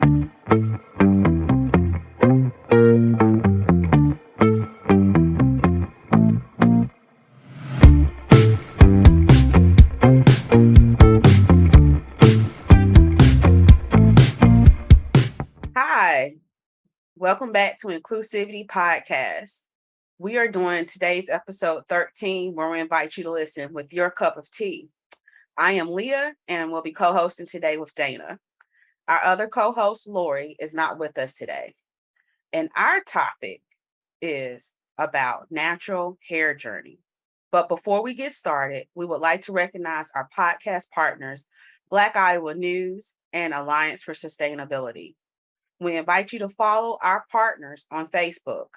Hi, welcome back to Inclusivity Podcast. We are doing today's episode 13, where we invite you to listen with your cup of tea. I am Leah and will be co hosting today with Dana. Our other co host, Lori, is not with us today. And our topic is about natural hair journey. But before we get started, we would like to recognize our podcast partners, Black Iowa News and Alliance for Sustainability. We invite you to follow our partners on Facebook.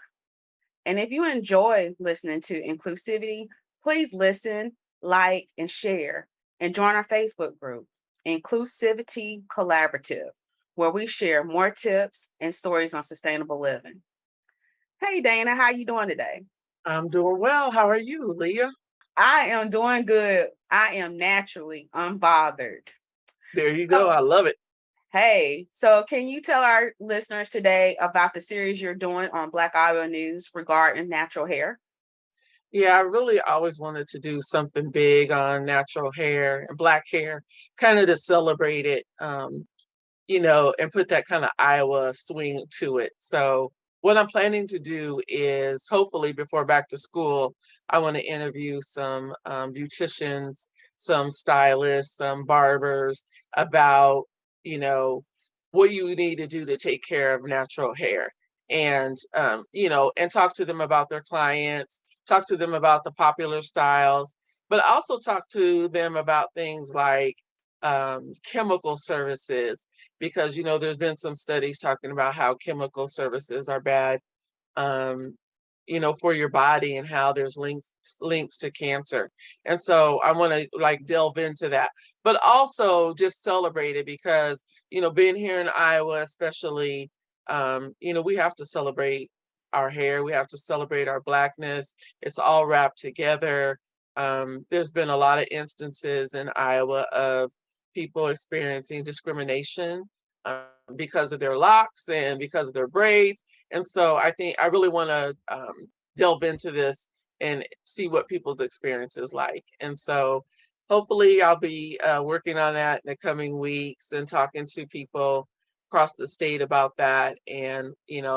And if you enjoy listening to Inclusivity, please listen, like, and share, and join our Facebook group, Inclusivity Collaborative, where we share more tips and stories on sustainable living. Hey, Dana, how you doing today? I'm doing well. How are you, Leah? I am doing good. I am naturally unbothered. There you go. So, I love it. hey, so can you tell our listeners today about the series you're doing on Black Iowa News regarding natural hair? Yeah, I really always wanted to do something big on natural hair and black hair, kind of to celebrate it, and put that kind of Iowa swing to it. So, what I'm planning to do is hopefully before back to school, I want to interview some beauticians, some stylists, some barbers about, you know, what you need to do to take care of natural hair and talk to them about their clients, talk to them about the popular styles, but also talk to them about things like chemical services because there's been some studies talking about how chemical services are bad for your body and how there's links to cancer. And so I want to like delve into that, but also just celebrate it because being here in Iowa especially, we have to celebrate our hair, we have to celebrate our blackness. It's all wrapped together. There's been a lot of instances in Iowa of people experiencing discrimination because of their locks and because of their braids. And so I think I really want to delve into this and see what people's experience is like. And so hopefully I'll be working on that in the coming weeks and talking to people across the state about that and,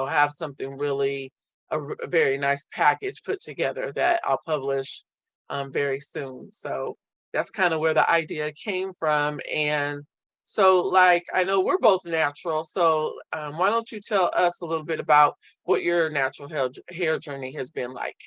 have something really, a very nice package put together that I'll publish very soon. So that's kind of where the idea came from. And so, like, I know we're both natural. So, why don't you tell us a little bit about what your natural hair journey has been like?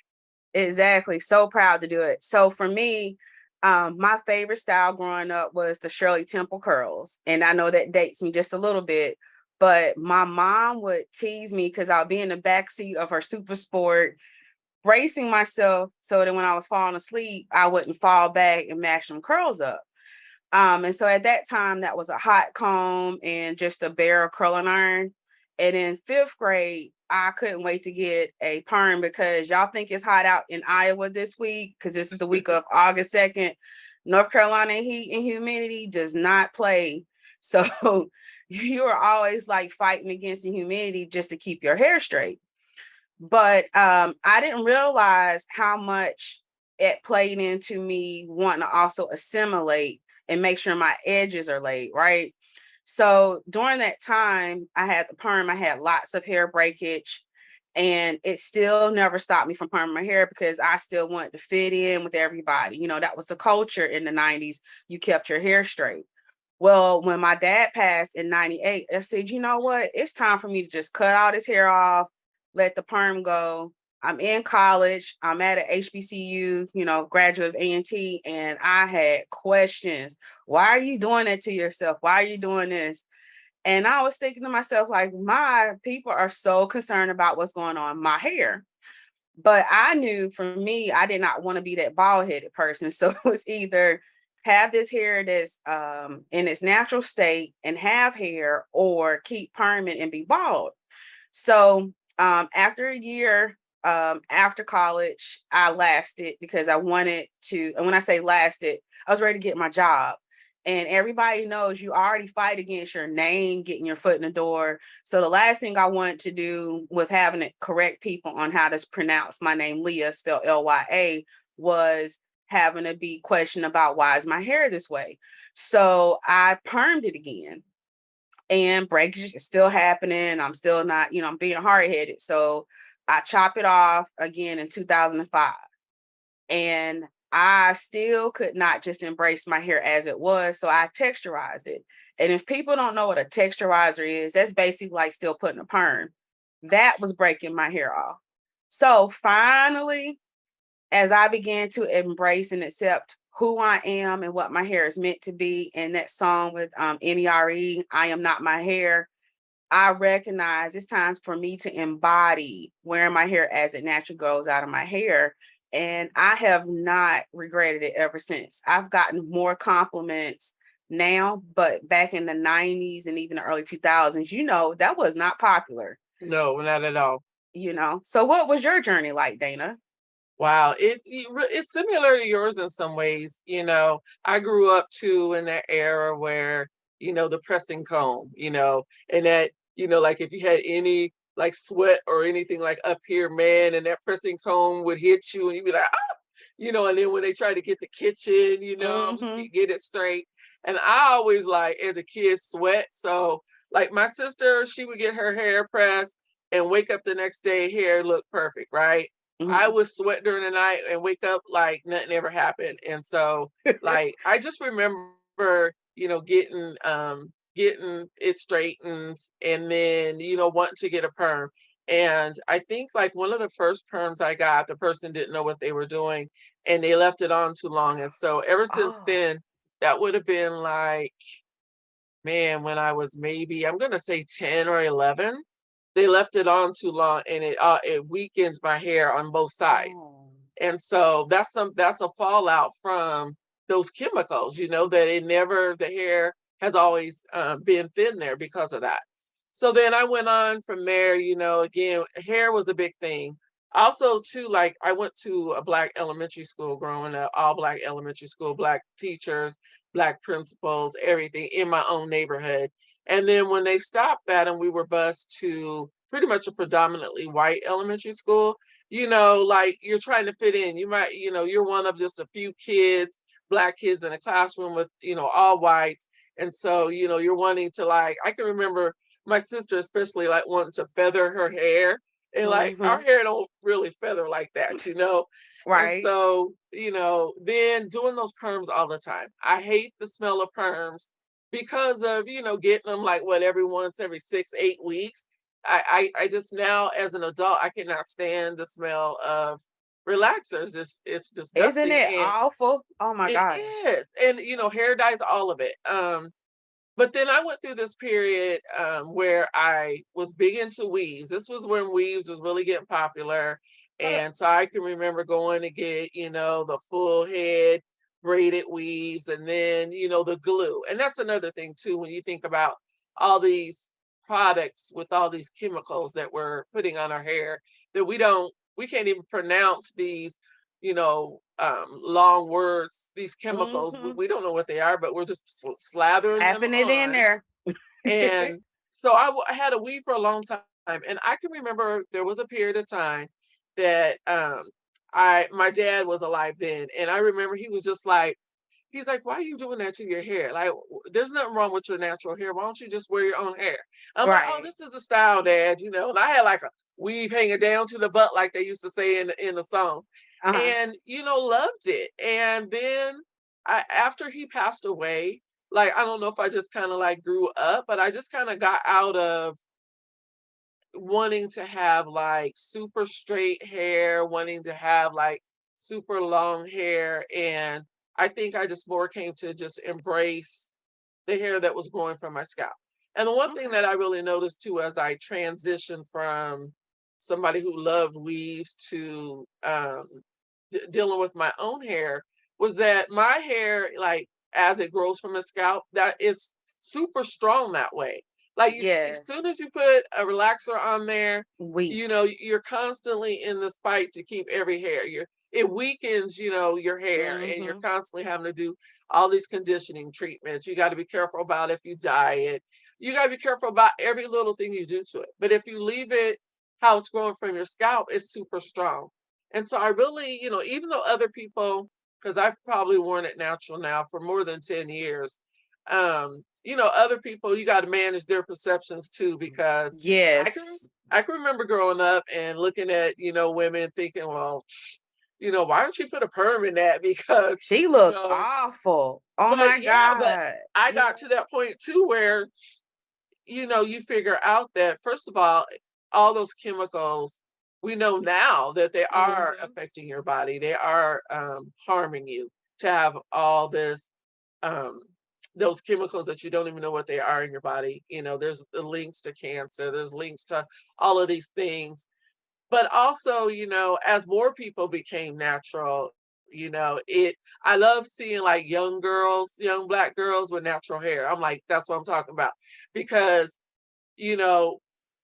Exactly. So proud to do it. So for me, my favorite style growing up was the Shirley Temple curls. And I know that dates me just a little bit, but my mom would tease me because I'll be in the back seat of her super sport, bracing myself so that when I was falling asleep, I wouldn't fall back and mash them curls up. And so at that time, that was a hot comb and just a bare curling iron. And in fifth grade, I couldn't wait to get a perm because y'all think it's hot out in Iowa this week because this is the week of August 2nd. North Carolina heat and humidity does not play. So you are always like fighting against the humidity just to keep your hair straight. But I didn't realize how much it played into me wanting to also assimilate and make sure my edges are laid, right? So during that time, I had the perm, I had lots of hair breakage, and it still never stopped me from perming my hair because I still wanted to fit in with everybody. You know, that was the culture in the 90s. You kept your hair straight. Well, when my dad passed in 98, I said, you know what? It's time for me to just cut all this hair off, let the perm go. I'm in college. I'm at a HBCU, graduate of A&T, and I had questions. Why are you doing that to yourself? Why are you doing this? And I was thinking to myself, like, my people are so concerned about what's going on in my hair. But I knew for me, I did not want to be that bald headed person. So it was either have this hair that's in its natural state and have hair or keep permanent and be bald. So after a year, after college, I lasted because I wanted to. And when I say lasted, I was ready to get my job. And everybody knows you already fight against your name, getting your foot in the door. So the last thing I want to do with having to correct people on how to pronounce my name, Leah, spelled Lya, was having to be questioned about why is my hair this way. So I permed it again, and breakage is still happening. I'm still not, I'm being hard headed. So I chop it off again in 2005. And I still could not just embrace my hair as it was. So I texturized it. And if people don't know what a texturizer is, that's basically like still putting a perm. That was breaking my hair off. So finally, as I began to embrace and accept who I am and what my hair is meant to be, and that song with NERE, I Am Not My Hair, I recognize it's time for me to embody wearing my hair as it naturally grows out of my hair. And I have not regretted it ever since. I've gotten more compliments now, but back in the 90s and even the early 2000s, that was not popular, No, not at all. So what was your journey like, Dana? Wow, it's similar to yours in some ways. I grew up too in that era where, the pressing comb, and that, like if you had any like sweat or anything like up here, man, and that pressing comb would hit you and you'd be like, ah, and then when they try to get the kitchen, Mm-hmm. get it straight. And I always like as a kid sweat. So like my sister, she would get her hair pressed and wake up the next day, hair looked perfect, right? I Mm-hmm. would sweat during the night and wake up like nothing ever happened. And so like I just remember, getting it straightened and then, wanting to get a perm. And I think like one of the first perms I got, the person didn't know what they were doing and they left it on too long. And so ever since Oh. then, that would have been like, man, when I was maybe, I'm gonna say 10 or 11, they left it on too long and it weakens my hair on both sides. Oh. And so that's a fallout from those chemicals, that the hair has always been thin there because of that. So then I went on from there, again, hair was a big thing. Also, too, like I went to a Black elementary school growing up, all Black elementary school, Black teachers, Black principals, everything in my own neighborhood. And then when they stopped that and we were bused to pretty much a predominantly white elementary school, like you're trying to fit in. You might, you're one of just a few kids, Black kids in a classroom with, all whites. And so, you're wanting to like, I can remember my sister especially like wanting to feather her hair. And like our Mm-hmm. hair don't really feather like that. And Right. so, then doing those perms all the time. I hate the smell of perms because of, getting them like what every once every 6, 8 weeks. I just now as an adult, I cannot stand the smell of relaxers. It's Isn't disgusting. it And awful? Oh my it gosh. is. And hair dyes, all of it. But then I went through this period where I was big into weaves. This was when weaves was really getting popular. And so I can remember going to get, the full head braided weaves and then, the glue. And that's another thing too, when you think about all these products with all these chemicals that we're putting on our hair that we can't even pronounce these, long words, these chemicals. We, Mm-hmm. we don't know what they are, but we're just slathering them Slapping it in on. there. And so I had a weave for a long time, and I can remember there was a period of time that I my dad was alive then, and I remember he was just like, he's like, "Why are you doing that to your hair? Like, there's nothing wrong with your natural hair. Why don't you just wear your own hair?" I'm like, "Oh, Right. this is a style, Dad." And I had like a weave hanging down to the butt, like they used to say in the songs, Uh-huh. and loved it. And then after he passed away, like I don't know if I just kind of like grew up, but I just kind of got out of wanting to have like super straight hair, wanting to have like super long hair. And I think I just more came to just embrace the hair that was growing from my scalp. And the one thing Okay. that I really noticed too as I transitioned from somebody who loved weaves to dealing with my own hair was that my hair, like as it grows from the scalp, that is super strong that way. Like as soon Yes. as you put a relaxer on there, Weak. you're constantly in this fight to keep every hair. It weakens, your hair, and you're Mm-hmm. constantly having to do all these conditioning treatments. You got to be careful about if you diet. You got to be careful about every little thing you do to it. But if you leave it how it's growing from your scalp, it's super strong. And so I really, even though other people, because I've probably worn it natural now for more than 10 years, other people, you got to manage their perceptions too, because I can Yes. I can remember growing up and looking at, women thinking, well, why don't you put a perm in that? Because, She you looks know, awful. Oh but my yeah, but God. I Yeah. got to that point too where, you figure out that first of all those chemicals, we know now that they are Mhm. affecting your body. They are harming you to have all this um those chemicals that you don't even know what they are in your body. There's the links to cancer, there's links to all of these things. But also, as more people became natural, it I love seeing like young girls, young Black girls with natural hair. I'm like, that's what I'm talking about. Because, you know,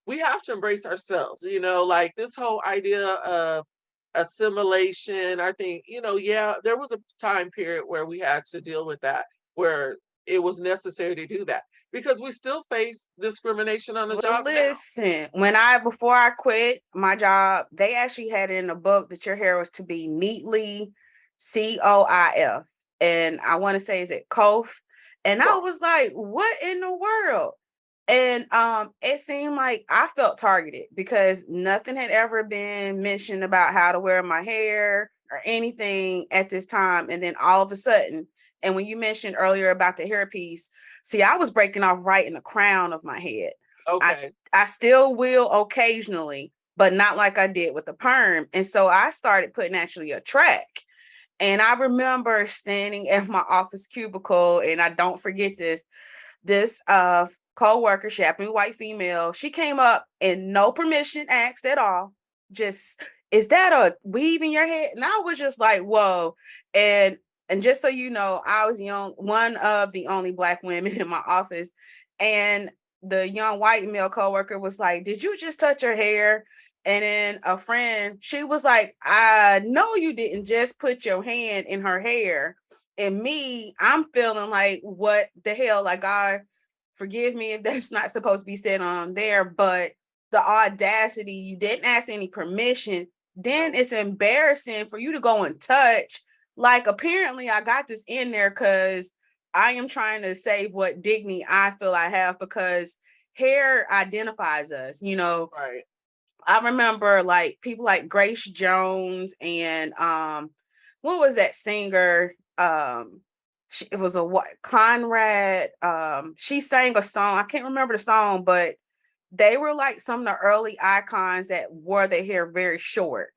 we have to embrace ourselves, like this whole idea of assimilation. I think, yeah, there was a time period where we had to deal with that, where it was necessary to do that because we still face discrimination on the Well, job now. listen, before I quit my job, they actually had it in a book that your hair was to be neatly COIF. And I want to say, is it COF? And I Cool. was like, what in the world? And it seemed like I felt targeted because nothing had ever been mentioned about how to wear my hair or anything at this time. And then all of a sudden, and when you mentioned earlier about the hairpiece, see, I was breaking off right in the crown of my head. I Okay. I still will occasionally, but not like I did with the perm. And so I started putting actually a track. And I remember standing at my office cubicle, and I don't forget this co-worker, she happened to be white female. She came up and no permission asked at all. Just, is that a weave in your head? And I was just like, whoa. And and just so you know, I was one of the only Black women in my office. And the young white male coworker was like, did you just touch her hair? And then a friend, she was like, I know you didn't just put your hand in her hair. And me, I'm feeling like, what the hell? Like, God, forgive me if that's not supposed to be said on there, but the audacity, you didn't ask any permission. Then No. it's embarrassing for you to go and touch. Like, apparently, I got this in there because I am trying to save what dignity I feel I have, because hair identifies us. Right. I remember like people like Grace Jones and what was that singer? It was a what, Conrad. She sang a song. I can't remember the song, but they were like some of the early icons that wore their hair very short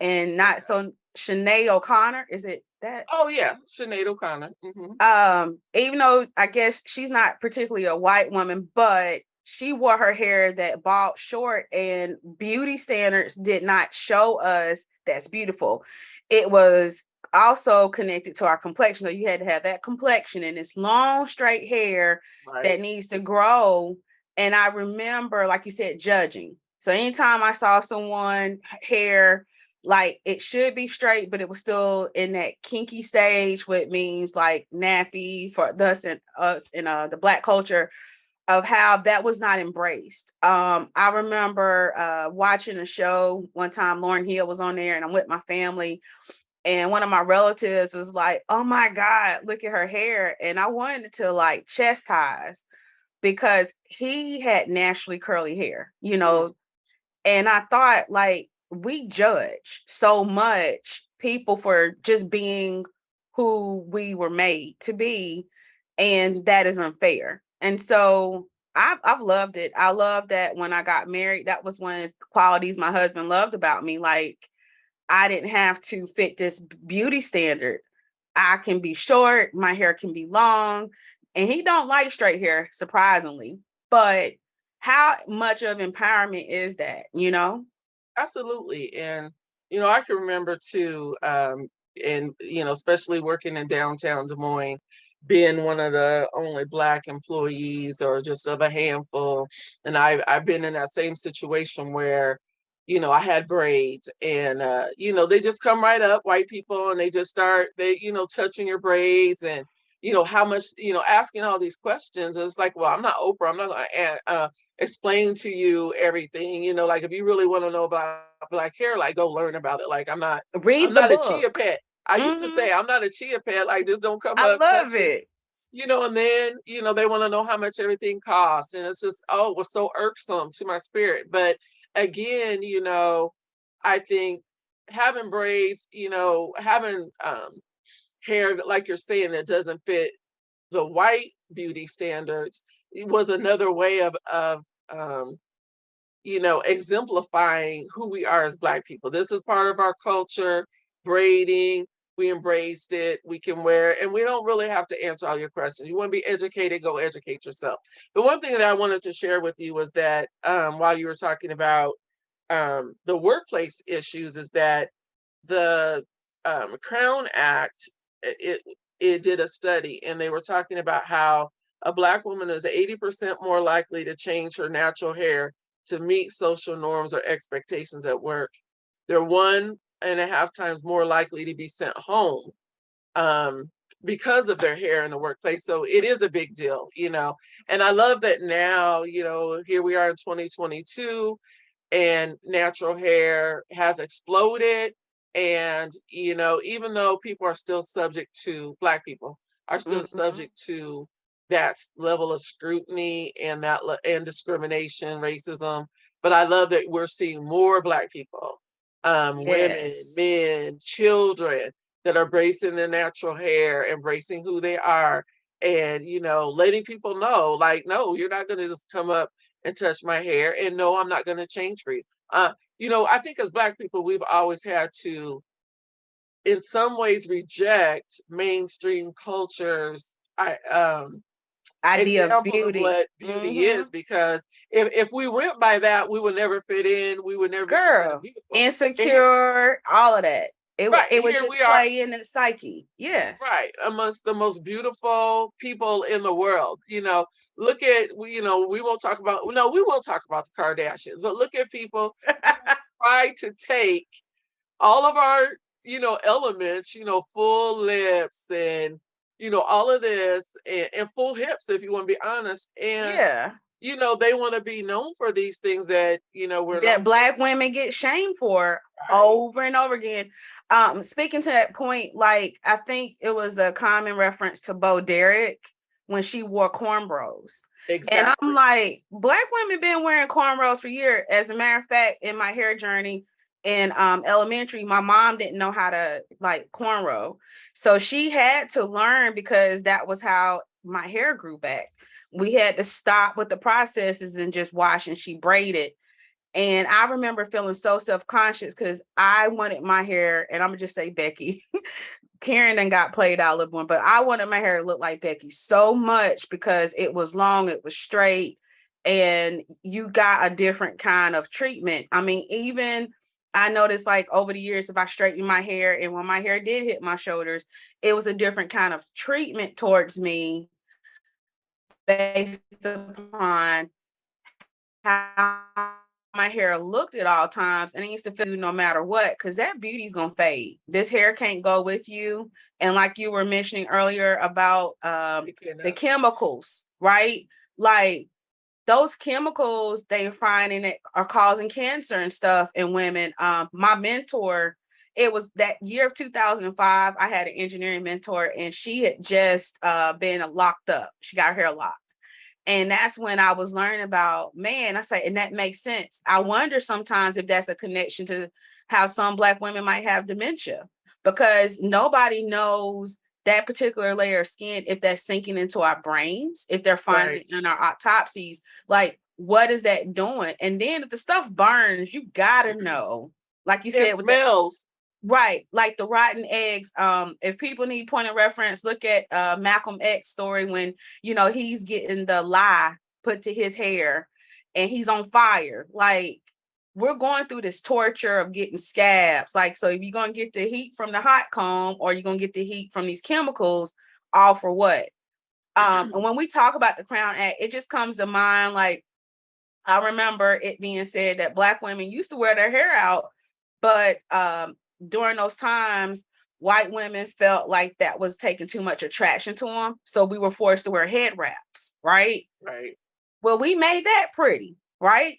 and not Okay. so. Sinead O'Connor, is it that? Oh yeah, Sinead O'Connor. Hmm. Even though I guess she's not particularly a white woman, but she wore her hair that bald short, and beauty standards did not show us that's beautiful. It was also connected to our complexion. So you had to have that complexion and this long straight hair that Right. needs to grow. And I remember, like you said, judging. So anytime I saw someone hair like it should be straight, but it was still in that kinky stage, what means like nappy for us in the Black culture, of how that was not embraced. I remember watching a show one time, Lauren Hill was on there, and I'm with my family, and one of my relatives was like, "Oh my God, look at her hair," and I wanted to like chastise because he had naturally curly hair, Mm. and I thought, like, we judge so much people for just being who we were made to be, and that is unfair. And so I've loved it. I love that when I got married, that was one of the qualities my husband loved about me. Like, I didn't have to fit this beauty standard. I can be short, my hair can be long, and he don't like straight hair, surprisingly. But how much of empowerment is that? Absolutely. And, I can remember too, and, especially working in downtown Des Moines, being one of the only Black employees or just of a handful. And I've been in that same situation where, I had braids and, they just come right up, white people, and they just start, touching your braids. And, how much, asking all these questions. And it's like, well, I'm not Oprah. I'm not going to explain to you everything. Like, if you really want to know about black hair, like, go learn about it. Like, I'm Read the not a chia book. pet. I used to Hmm. say, I'm not a chia pet. Like, just don't come I up, love touch it. it. And then, they want to know how much everything costs. And it's just, oh, it was so irksome to my spirit. But again, I think having braids, having hair, like you're saying, that doesn't fit the white beauty standards, it was another way of um, exemplifying who we are as Black people. This is part of our culture, braiding. We embraced it. We can wear it, and we don't really have to answer all your questions. You want to be educated, go educate yourself. The one thing that I wanted to share with you was that while you were talking about the workplace issues, is that the Crown Act, it it did a study, and they were talking about how a Black woman is 80% more likely to change her natural hair to meet social norms or expectations at work. They're 1.5 times more likely to be sent home um, because of their hair in the workplace. So it is a big deal. And I love that now, here we are in 2022, and natural hair has exploded. And, even though people are still subject to, Black people are still Hmm. subject to that level of scrutiny and and discrimination, racism. But I love that we're seeing more Black people, women, Yes. men, children, that are embracing their natural hair, embracing who they are, and, letting people know, like, no, you're not going to just come up and touch my hair, and no, I'm not going to change for you. I think as Black people, we've always had to, in some ways, reject mainstream cultures. Idea of Example of beauty. what beauty Hmm. is, because if we went by that, we would never fit in. We would never be considered Girl, beautiful. And here, insecure, all of that. right, It would here we just are, play in the psyche. Yes. right, amongst the most beautiful people in the world. Look at, we won't talk about, no, we will talk about the Kardashians, but look at people who try to take all of our, elements, full lips, and, all of this, and full hips, if you want to be honest. And, Yeah. they want to be known for these things that, we're known That for. Black women get shamed for Right. over and over again. Speaking to that point, like I think it was a common reference to Bo Derek when she wore cornrows. And I'm Exactly. like, Black women been wearing cornrows for years. As a matter of fact, in my hair journey in elementary, my mom didn't know how to like cornrow. So she had to learn because that was how my hair grew back. We had to stop with the processes and just wash, and she braided. And I remember feeling so self-conscious because I wanted my hair, and I'm gonna just say Becky. Karen then got played out a little more, but I wanted my hair to look like Becky so much because it was long, it was straight, and you got a different kind of treatment. I mean, even I noticed like over the years, if I straightened my hair and when my hair did hit my shoulders, it was a different kind of treatment towards me based upon how my hair looked at all times, and it used to feel no matter what, because that beauty's gonna fade. This hair can't go with you. And like you were mentioning earlier about You the cannot. chemicals, right? Like those chemicals they find in it are causing cancer and stuff in women. My mentor, it was that year of 2005. I had an engineering mentor, and she had just been locked up. She got her hair locked. And that's when I was learning about, man, I say, and that makes sense. I wonder sometimes if that's a connection to how some Black women might have dementia, because nobody knows that particular layer of skin, if that's sinking into our brains, if they're finding Right. it in our autopsies, like what is that doing? And then if the stuff burns, you gotta know, like you And said, with the smells. right, like the rotten eggs. If people need point of reference, look at Malcolm X story when he's getting the lye put to his hair and he's on fire. Like we're going through this torture of getting scabs. Like, so if you're gonna get the heat from the hot comb or you're gonna get the heat from these chemicals, all for what? And when we talk about the Crown Act, it just comes to mind like I remember it being said that Black women used to wear their hair out, but during those times, white women felt like that was taking too much attraction to them. So we were forced to wear head wraps, right? Right. Well, we made that pretty, right?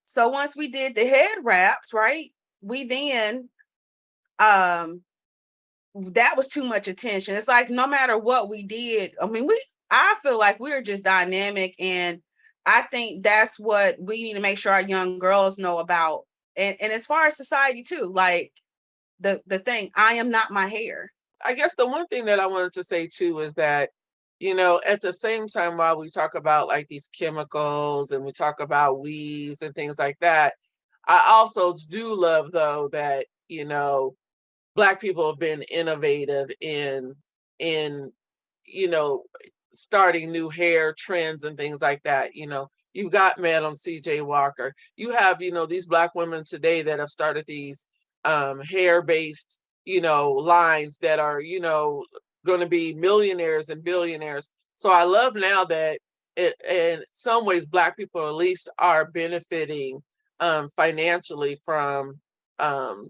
So once we did the head wraps, right? We then um that was too much attention. It's like no matter what we did, I mean, I feel like we're just dynamic, and I think that's what we need to make sure our young girls know about. And as far as society too, like the thing, I am not my hair. I guess the one thing that I wanted to say too is that, at the same time, while we talk about like these chemicals and we talk about weaves and things like that, I also do love though that, Black people have been innovative in you know starting new hair trends and things like that. You've got Madam CJ Walker. You have, these Black women today that have started these hair based, lines that are, going to be millionaires and billionaires. So I love now that in some ways Black people at least are benefiting financially um,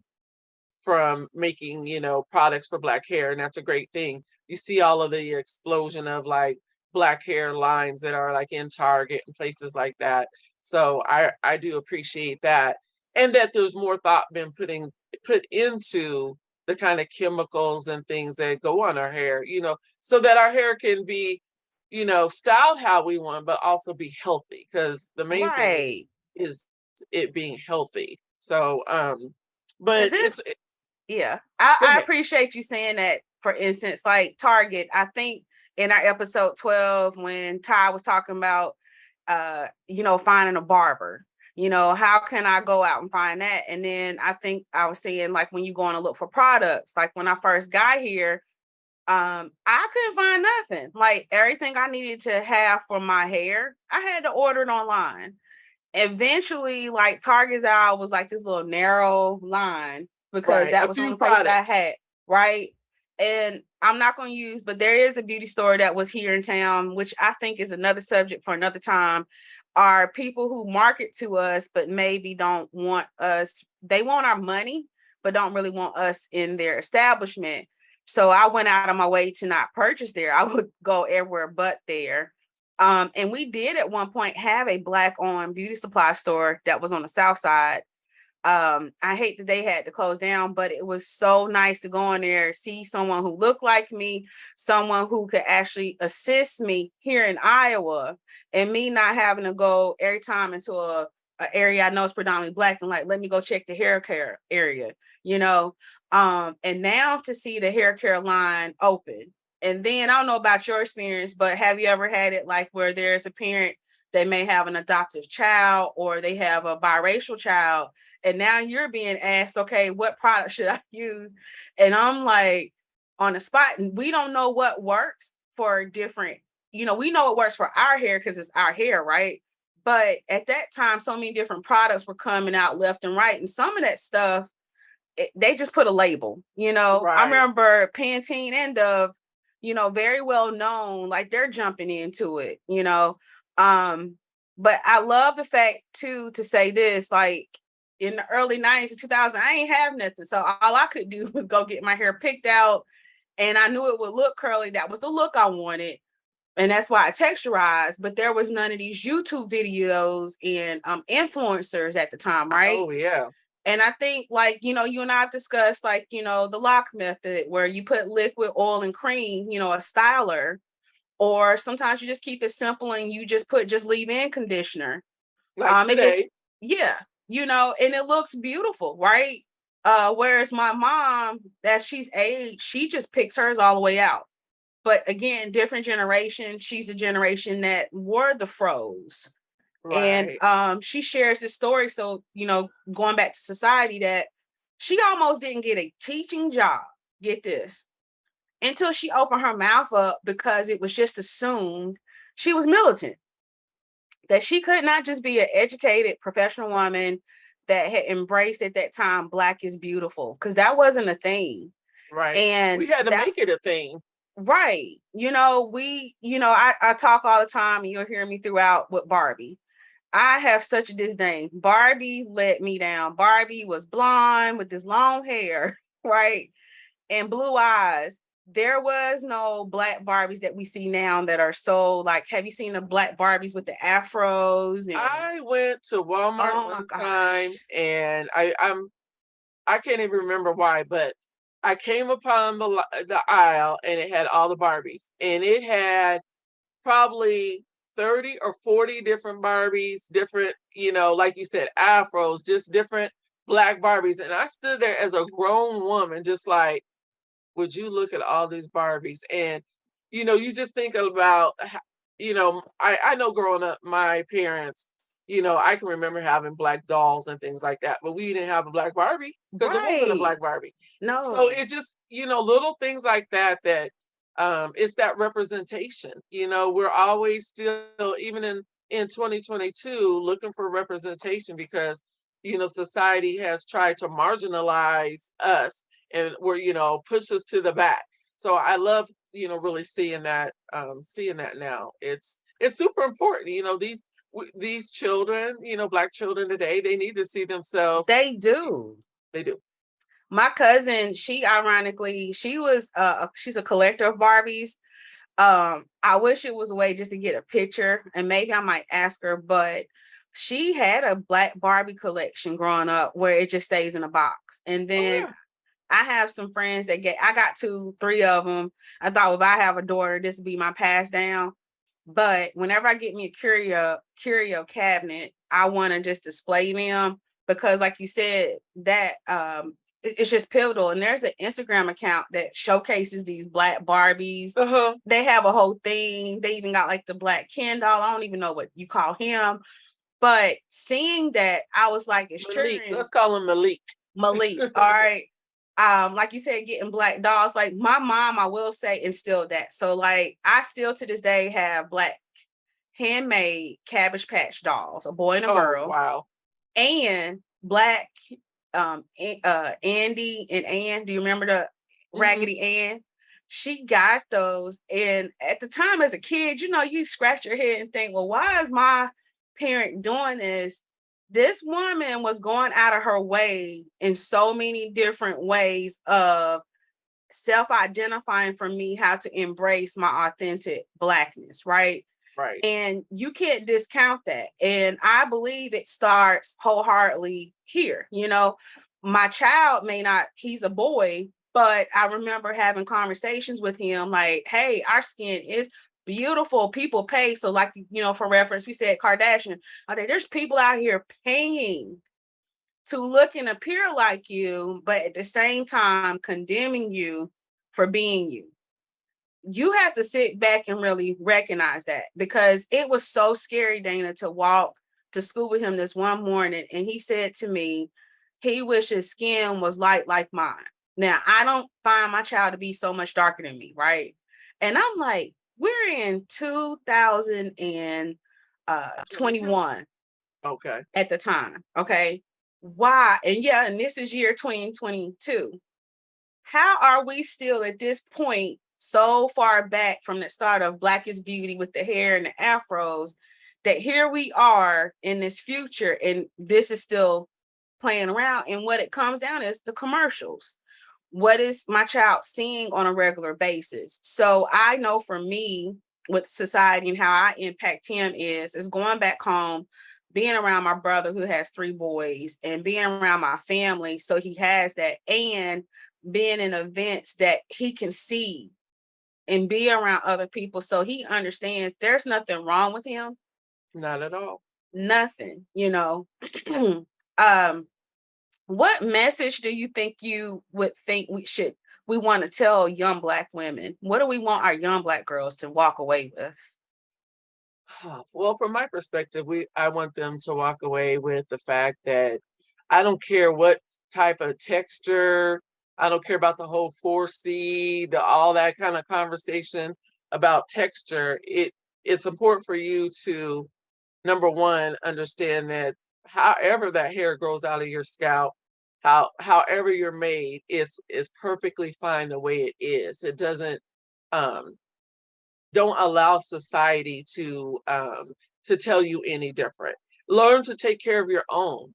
from making, products for Black hair, and that's a great thing. You see all of the explosion of like Black hair lines that are like in Target and places like that. So I do appreciate that, and that there's more thought been put into the kind of chemicals and things that go on our hair, so that our hair can be, styled how we want, but also be healthy. Because the main thing Right. is it being healthy. So, Because but it it's Yeah, go I ahead. appreciate you saying that. For instance, like Target, I think in our episode 12, when Ty was talking about, finding a barber, how can I go out and find that? And then I think I was saying, like, when you go on to look for products, like when I first got here, I couldn't find nothing. Like everything I needed to have for my hair, I had to order it online. Eventually, like Target's aisle was like this little narrow line because Right, that a was the few only place I products. had, right? And I'm not going to use, but there is a beauty store that was here in town, which I think is another subject for another time. Are people who market to us, but maybe don't want us, they want our money, but don't really want us in their establishment. So I went out of my way to not purchase there. I would go everywhere but there. And we did at one point have a Black owned beauty supply store that was on the south side. I hate that they had to close down, but it was so nice to go in there, see someone who looked like me, someone who could actually assist me here in Iowa, and me not having to go every time into a area I know is predominantly Black and like, let me go check the hair care area, you know. And now to see the hair care line open. And then I don't know about your experience, but have you ever had it like where there's a parent, they may have an adoptive child or they have a biracial child, and now you're being asked, okay, what product should I use? And I'm like on the spot, and we don't know what works for different, we know it works for our hair because it's our hair, right? But at that time, so many different products were coming out left and right. And some of that stuff, they just put a label, I Right. remember Pantene and Dove, very well known, like they're jumping into it, um, but I love the fact too, to say this, like in the early 90s and 2000, I ain't have nothing. So all I could do was go get my hair picked out, and I knew it would look curly. That was the look I wanted. And that's why I texturized, but there was none of these YouTube videos and influencers at the time, right? Oh yeah. And I think, like, you and I have discussed, like, the lock method where you put liquid oil and cream, a styler, or sometimes you just keep it simple and you just leave in conditioner. Like It just, today. yeah, and it looks beautiful, right? Whereas my mom, as she's aged, she just picks hers all the way out. But again, different generation. She's a generation that wore the froze. And Right. she shares this story. So, going back to society, that she almost didn't get a teaching job. Get this, until she opened her mouth up, because it was just assumed she was militant, that she could not just be an educated professional woman that had embraced at that time Black is beautiful, because that wasn't a thing. Right. And We had to that, make it a thing. right, I talk all the time, and you'll hear me throughout with Barbie. I have such a disdain. Barbie let me down. Barbie was blonde with this long hair, right? and blue eyes. There was no black Barbies that we see now that are so like, have you seen the black Barbies with the afros and I went to Walmart oh my one time gosh. and I can't even remember why, but I came upon the aisle and it had all the Barbies and it had probably 30 or 40 different Barbies, different, like you said, afros, just different black Barbies. And I stood there as a grown woman, just like, would you look at all these Barbies? And, you just think about, I know growing up, my parents, I can remember having black dolls and things like that, but we didn't have a black Barbie because there wasn't a Right. black Barbie. So No. it's just, little things like that, it's that representation. We're always still, even in 2022, looking for representation because, society has tried to marginalize us and push us to the back. So I love, really seeing that now. It's super important. These children, black children today, they need to see themselves. They do. They do. My cousin, she ironically, she's a collector of Barbies. I wish it was a way just to get a picture, and maybe I might ask her, but she had a black Barbie collection growing up where it just stays in a box. And Oh then yeah. I have some friends I got two, three of them. I thought if I have a daughter, this would be my pass down. But whenever I get me a curio cabinet, I want to just display them because, like you said, that it's just pivotal. And there's an Instagram account that showcases these black Barbies. Uh-huh. They have a whole thing. They even got like the black Ken doll. I don't even know what you call him. But seeing that, I was like, it's Malik. triggering Let's call him Malik. Malik. All right. Like you said, getting black dolls. Like my mom, I will say, instilled that. So like I still to this day have black handmade Cabbage Patch dolls, a boy and a Oh girl, wow. and black Andy and Ann. Do you remember the Hmm. Raggedy Ann? She got those. And at the time as a kid, you scratch your head and think, well, why is my parent doing this? This woman was going out of her way in so many different ways of self-identifying for me how to embrace my authentic blackness, right? Right. And you can't discount that. And I believe it starts wholeheartedly here. My child may not, he's a boy, but I remember having conversations with him like, hey, our skin is beautiful. People pay. So, like, for reference, we said Kardashian. I think there's people out here paying to look and appear like you, but at the same time condemning you for being you. You have to sit back and really recognize that because it was so scary, Dana, to walk to school with him this one morning. And he said to me, he wished his skin was light like mine. Now, I don't find my child to be so much darker than me, right? And I'm like, we're in 22. 2021 Okay. at the time. Okay. Why? And yeah, and this is year 2022. How are we still at this point so far back from the start of Black is Beauty with the hair and the afros that here we are in this future and this is still playing around? And what it comes down is the commercials. What is my child seeing on a regular basis? So I know for me with society and how I impact him is going back home, being around my brother who has three boys and being around my family. So he has that, and being in events that he can see and be around other people. So he understands there's nothing wrong with him. Not at all. Nothing. um, what message do you think you would think we want to tell young Black women? What do we want our young Black girls to walk away with? Well, from my perspective, I want them to walk away with the fact that I don't care what type of texture, I don't care about the whole 4C, all that kind of conversation about texture. It's important for you to, number one, understand that however that hair grows out of your scalp, however you're made is perfectly fine the way it is. It doesn't um don't allow society to tell you any different. Learn to take care of your own.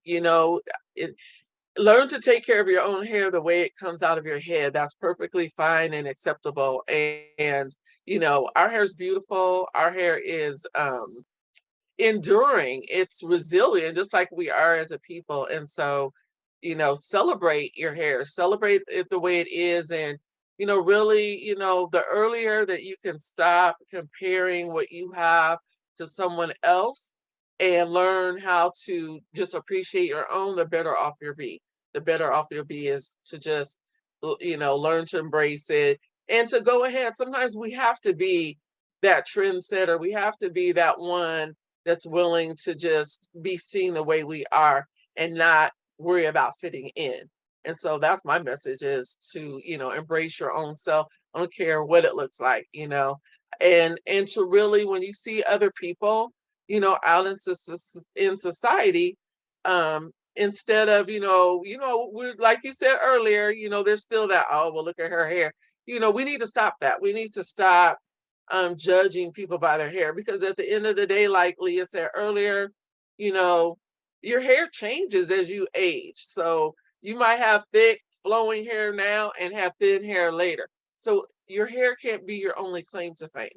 learn to take care of your own hair the way it comes out of your head. That's perfectly fine and acceptable. And you know, our hair is beautiful. Our hair is enduring, it's resilient, just like we are as a people. And so, you know, celebrate your hair, celebrate it the way it is. And, you know, really, you know, the earlier that you can stop comparing what you have to someone else and learn how to just appreciate your own, the better off you'll be. The better off you'll be is to just, you know, learn to embrace it and to go ahead. Sometimes we have to be that trendsetter. We have to be that one that's willing to just be seen the way we are and not worry about fitting in. And so that's my message, is to, you know, embrace your own self. I don't care what it looks like, you know, and to really, when you see other people, you know, out in society, instead of, we're like you said earlier, you know, there's still that, oh, well, look at her hair. You know, we need to stop that. We need to stop judging people by their hair, because at the end of the day, like Leah said earlier, you know, your hair changes as you age. So you might have thick flowing hair now and have thin hair later. So your hair can't be your only claim to fame.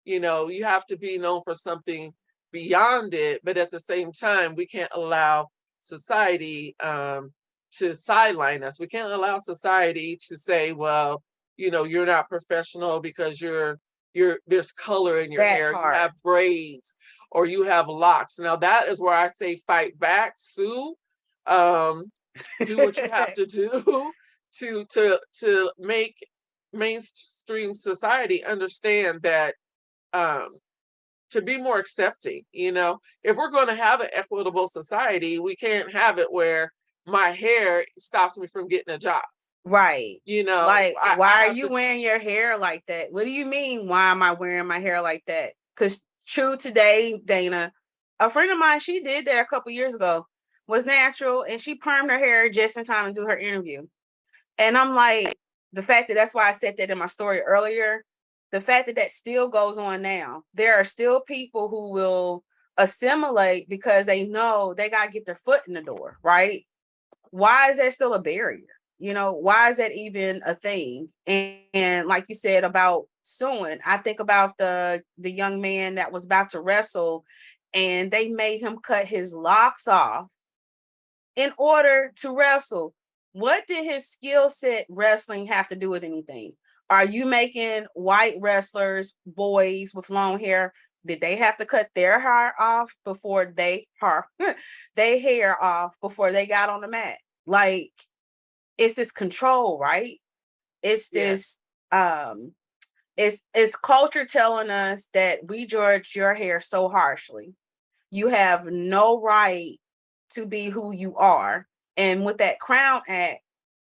You know, you have to be known for something beyond it, but at the same time, we can't allow society to sideline us. We can't allow society to say, well, you know, you're not professional because you're there's color in your That hair, you part. have braids, or you have locks. Now that is where I say fight back, sue, um, do what you have to do to make mainstream society understand that, um, to be more accepting. You know, if we're going to have an equitable society, we can't have it where my hair stops me from getting a job. Right. You know, Like, I why are have you to. wearing your hair like that? What do you mean? Why am I wearing my hair like that? Because true today, Dana, a friend of mine, she did that a couple years ago, was natural, and she permed her hair just in time to do her interview. And I'm like, the fact that that's why I said that in my story earlier, the fact that that still goes on now. There are still people who will assimilate because they know they got to get their foot in the door, right? Why is that still a barrier? You know, why is that even a thing? And like you said about suing, I think about the young man that was about to wrestle, and they made him cut his locks off in order to wrestle. What did his skill set wrestling have to do with anything? Are you making white wrestlers, boys with long hair, did they have to cut their hair off before they hair off before they got on the mat? Like, it's this control, right? It's Yes, this it's culture telling us that we judge your hair so harshly. You have no right to be who you are. And with that Crown Act,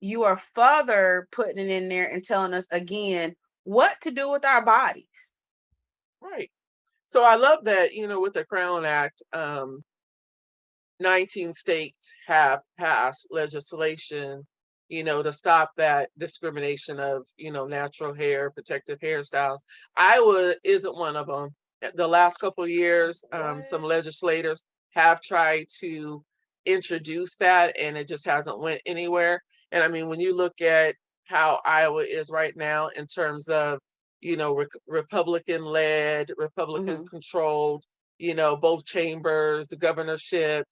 you are further putting it in there and telling us again what to do with our bodies. right. So I love that, you know, with the Crown Act, 19 states have passed legislation, you know, to stop that discrimination of, you know, natural hair, protective hairstyles. Iowa isn't one of them. The last couple of years, some What? legislators have tried to introduce that, and it just hasn't went anywhere. And I mean, when you look at how Iowa is right now in terms of, you know, Republican led, Republican Mm-hmm. controlled, you know, both chambers, the governorship,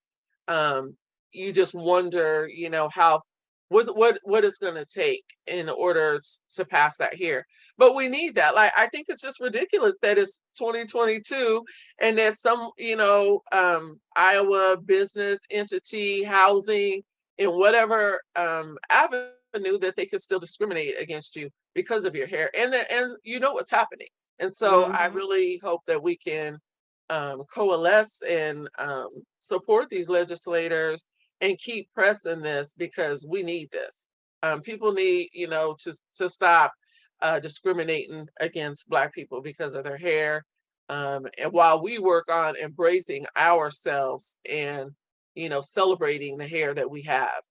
um, you just wonder, you know, how what it's going to take in order to pass that here. But we need that. Like, I think it's just ridiculous that it's 2022 and there's some, you know, Iowa business entity, housing, in whatever avenue, that they could still discriminate against you because of your hair, and you know what's happening. And so I Mm-hmm. really hope that we can coalesce and support these legislators and keep pressing this, because we need this. People need, you know, to stop discriminating against Black people because of their hair. And while we work on embracing ourselves and, you know, celebrating the hair that we have,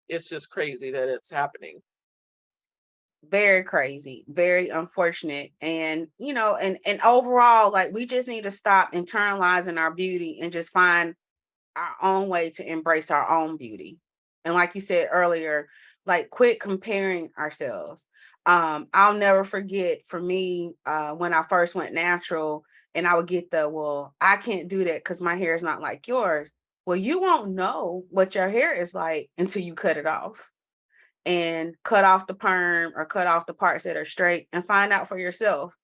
it's just crazy that it's happening. Very crazy, very unfortunate. And and overall, like, we just need to stop internalizing our beauty and just find our own way to embrace our own beauty. And like you said earlier, like quit comparing ourselves. I'll never forget for me, when I first went natural and I would get well, I can't do that because my hair is not like yours. Well, you won't know what your hair is like until you cut it off and cut off the perm or cut off the parts that are straight and find out for yourself.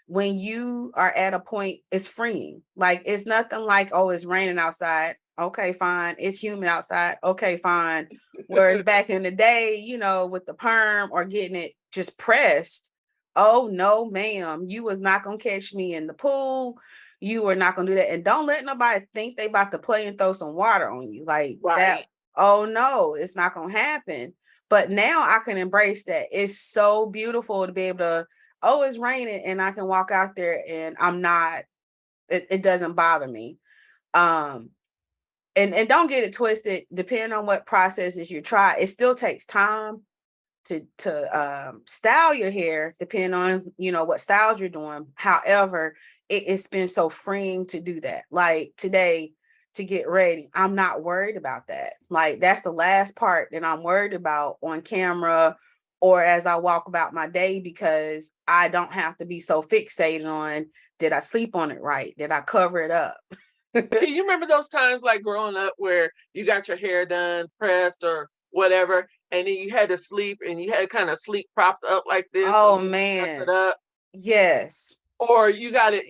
When you are at a point, it's freeing. Like it's nothing like, oh, it's raining outside. Okay, fine. It's humid outside. Okay, fine. Whereas back in the day, with the perm or getting it just pressed, oh no, ma'am, you was not gonna catch me in the pool. You were not gonna do that. And don't let nobody think they about to play and throw some water on you. Like that, Right. oh no, it's not gonna happen. But now I can embrace that. It's so beautiful to be able to, oh, it's raining and I can walk out there and I'm not, it doesn't bother me. Um, and don't get it twisted, depending on what processes you try, it still takes time to style your hair, depending on, what styles you're doing. However, it's been so freeing to do that. Like today, to get ready, I'm not worried about that. Like that's the last part that I'm worried about on camera or as I walk about my day, because I don't have to be so fixated on, did I sleep on it right? Did I cover it up? Can you remember those times like growing up where you got your hair done, pressed or whatever, and then you had to sleep and you had kind of sleep propped up like this so Oh you didn't mess it man. up? Yes. Or you got it,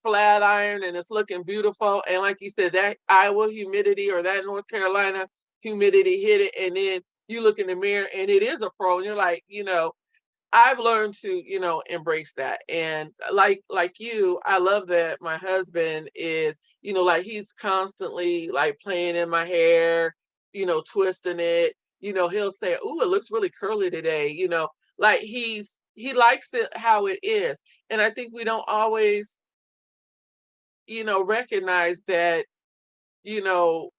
flat iron and it's looking beautiful. And like you said, that Iowa humidity or that North Carolina humidity hit it. And then you look in the mirror and it is a fro. And you're like, I've learned to, embrace that. And like you, I love that my husband is, like he's constantly like playing in my hair, twisting it. He'll say, "Ooh, it looks really curly today." Like he likes it how it is. And I think we don't always, recognize that, you know,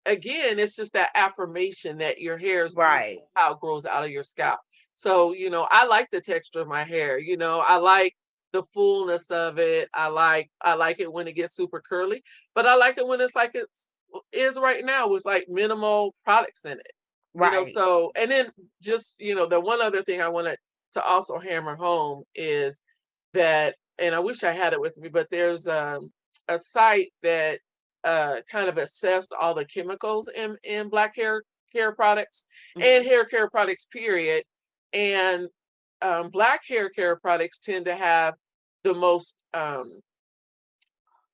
again, it's just that affirmation that your hair is Right. beautiful, how it grows out of your scalp. So, I like the texture of my hair, I like the fullness of it. I like it when it gets super curly, but I like it when it's like it is right now with like minimal products in it. Right. So and then just, the one other thing I wanted to also hammer home is that, and I wish I had it with me, but there's a site that kind of assessed all the chemicals in black hair care products and Mhm. hair care products, period. And black hair care products tend to have the most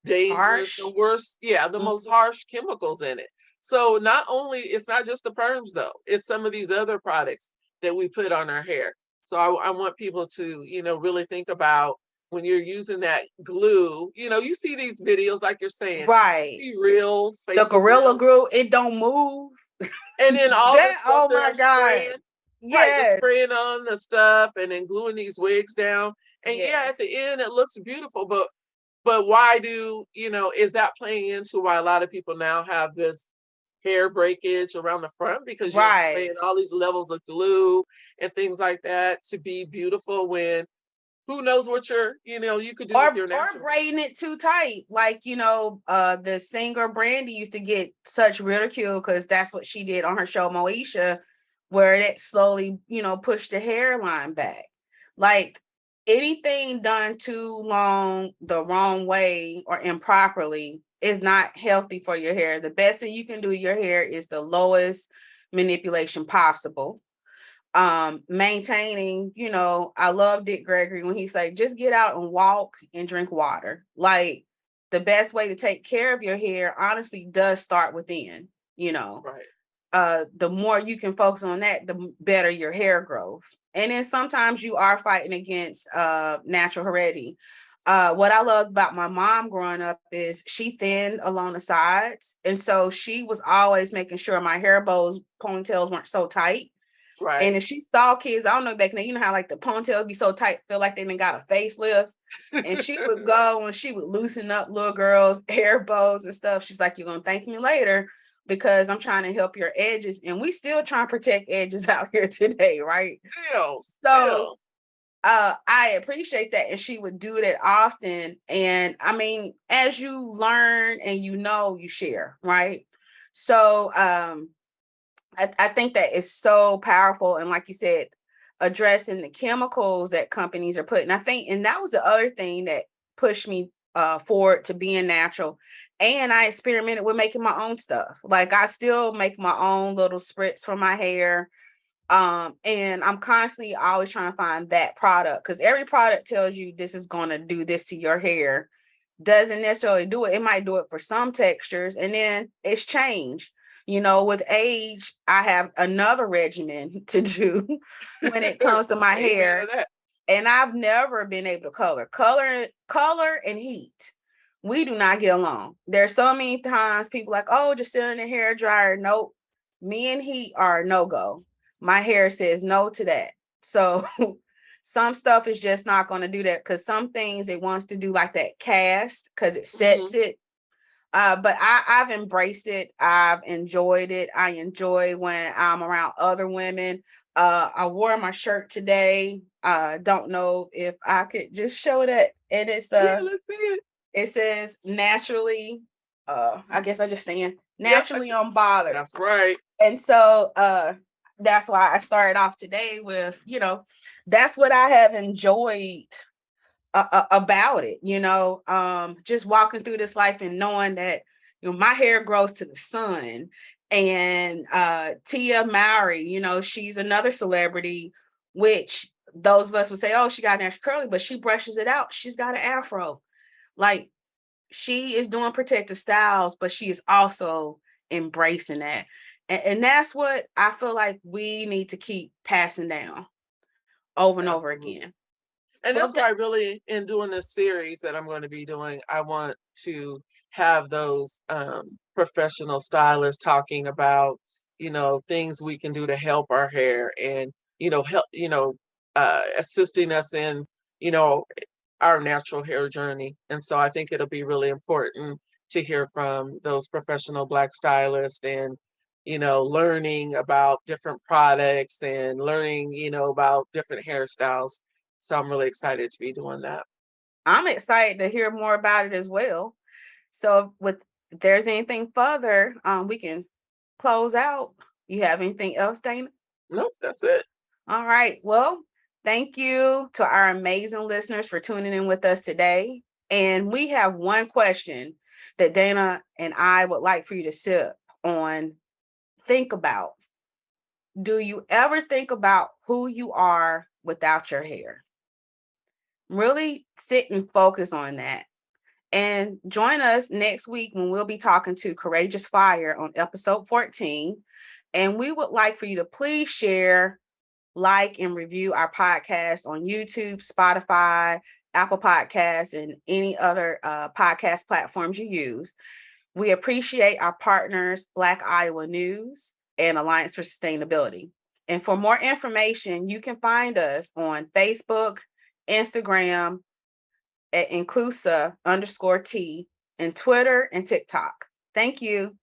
dangerous, the Harsh. worst, yeah, the most Mhm. harsh chemicals in it. So not only it's not just the perms though, it's some of these other products that we put on our hair. So I want people to, really think about when you're using that glue, you see these videos like you're saying, Right. be reels, The Facebook gorilla reels, glue, it don't move. and then all this That, stuff oh that my they're God. spraying, right? They're Yes. spraying on the stuff and then gluing these wigs down. And yeah, at Yes. the end it looks beautiful, but why is that playing into why a lot of people now have this hair breakage around the front because you're spraying Right. all these levels of glue and things like that to be beautiful when who knows what you could do with your Or natural hair. braiding it too tight. Like, the singer Brandy used to get such ridicule because that's what she did on her show Moesha, where it slowly, pushed the hairline back. Like anything done too long the wrong way or improperly is not healthy for your hair. The best thing you can do to your hair is the lowest manipulation possible. Maintaining, I love Dick Gregory when he say just get out and walk and drink water. Like the best way to take care of your hair honestly does start within. you know Right. the more you can focus on that, the better your hair growth. And then sometimes you are fighting against natural heredity. What I love about my mom growing up is she thinned along the sides, and so she was always making sure my hair bows, ponytails weren't so tight. And Right. if she saw kids, I don't know back then, how like the ponytail be so tight, feel like they done got a facelift. And she would go and she would loosen up little girls' hair bows and stuff. She's like, "You're gonna thank me later because I'm trying to help your edges." And we still trying to protect edges out here today, right? So Still. I appreciate that. And she would do that often. And I mean, as you learn and you share, right? So I think that is so powerful. And like you said, addressing the chemicals that companies are putting. I think, and that was the other thing that pushed me forward to being natural. And I experimented with making my own stuff. Like I still make my own little spritz for my hair. And I'm constantly always trying to find that product because every product tells you this is going to do this to your hair. Doesn't necessarily do it. It might do it for some textures, and then it's changed. You know, with age, I have another regimen to do when it comes to my Amen hair, to that. and I've never been able to color and heat. We do not get along. There's so many times people like, oh, just sit in the hair dryer. Nope. Me and heat are no go. My hair says no to that. So some stuff is just not going to do that because some things it wants to do like that cast because it sets it. But I've embraced it. I've enjoyed it. I enjoy when I'm around other women. I wore my shirt today. Don't know if I could just show that. And it's Yeah, let's see it. it says naturally. I guess I just stand Yep, naturally unbothered. that's right. And so that's why I started off today with, that's what I have enjoyed about it, just walking through this life and knowing that, my hair grows to the sun. And Tia Mowry, she's another celebrity, which those of us would say, oh, she got natural curly, but she brushes it out. She's got an afro. Like she is doing protective styles, but she is also embracing that. And that's what I feel like we need to keep passing down over and over Absolutely. again. And Well, that's why I really, in doing this series that I'm going to be doing, I want to have those professional stylists talking about, things we can do to help our hair and, help, assisting us in, you know, our natural hair journey. And so I think it'll be really important to hear from those professional Black stylists and, learning about different products and learning, about different hairstyles. So I'm really excited to be doing that. I'm excited to hear more about it as well. So if there's anything further, we can close out. You have anything else, Dana? Nope, that's it. All right. Well, thank you to our amazing listeners for tuning in with us today. And we have one question that Dana and I would like for you to sit on, think about. Do you ever think about who you are without your hair? Really sit and focus on that. And join us next week when we'll be talking to Courageous Fire on episode 14. And we would like for you to please share, like, and review our podcast on YouTube, Spotify, Apple Podcasts, and any other podcast platforms you use. We appreciate our partners, Black Iowa News and Alliance for Sustainability. And for more information, you can find us on Facebook, Instagram, at Inclusive_T, and Twitter and TikTok. Thank you.